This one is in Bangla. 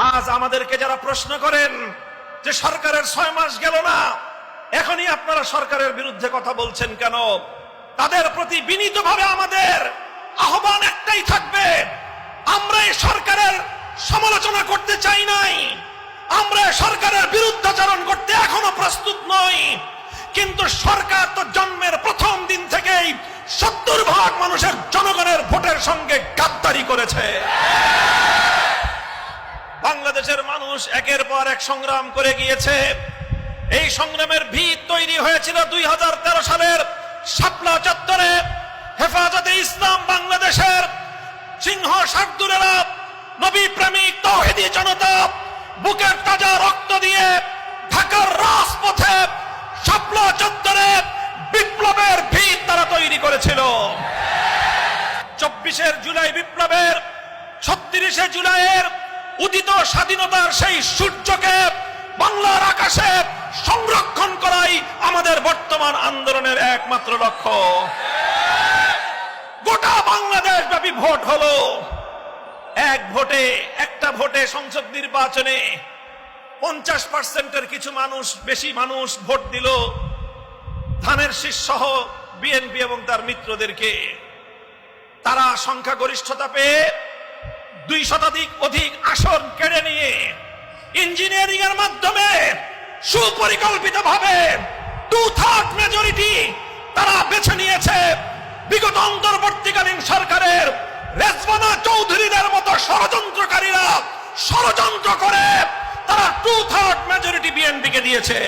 আজ আমাদেরকে যারা প্রশ্ন করেন যে সরকারের 6 মাস গেল না, এখনই আপনারা সরকারের বিরুদ্ধে কথা বলছেন কেন, তাদের প্রতি বিনীতভাবে আমাদের আহ্বান একটাই থাকবে, আমরা এই সরকারের সমালোচনা করতে চাই নাই, আমরা সরকারের বিরুদ্ধাচরণ করতে এখনো প্রস্তুত নই, কিন্তু সরকার তো জন্মের প্রথম দিন থেকেই 70% মানুষের জনগণের ভোটের সঙ্গে গাদ্দারি করেছে। বাংলাদেশের মানুষ একের পর এক সংগ্রাম করে গিয়েছে। এই সংগ্রামের ভিত তৈরি হয়েছিল 2013 সালের শাপলা চত্বরে। হেফাজতে ইসলাম বাংলাদেশের সিংহ শার্দুলেরা, নবী প্রেমিক তাওহীদি জনতা বুকের তাজা রক্ত দিয়ে ঢাকার রাজপথে শাপলা চত্বরে বিপ্লবের ভিত তারা তৈরি করেছিল। 24 জুলাই বিপ্লবের, 36 জুলাইয়ের উদিত স্বাধীনতার সেই সূর্যকে বাংলার আকাশে সংরক্ষণ করাই আমাদের বর্তমান আন্দোলনের একমাত্র লক্ষ্য। গোটা বাংলাদেশ ব্যাপী ভোট হলো, একটা ভোটে সংসদ নির্বাচনে 50%-এর কিছু মানুষ, বেশি মানুষ ভোট দিল ধানের শীষ সহ বিএনপি এবং তার মিত্রদেরকে। তারা সংখ্যাগরিষ্ঠতা পেয়ে 2 শতাধিক অধিক আসন কেড়ে নিয়ে ইঞ্জিনিয়ারিং এর মাধ্যমে সুপরিকল্পিতভাবে 2/3 মেজরিটি তারা বেছে নিয়েছে। বিগত অন্তর্বর্তীকালীন সরকারের রেজওয়ানা চৌধুরীদের মতো ষড়যন্ত্রকারীরা ষড়যন্ত্র করে তারা 2/3 মেজরিটি বিএনপিকে দিয়েছে।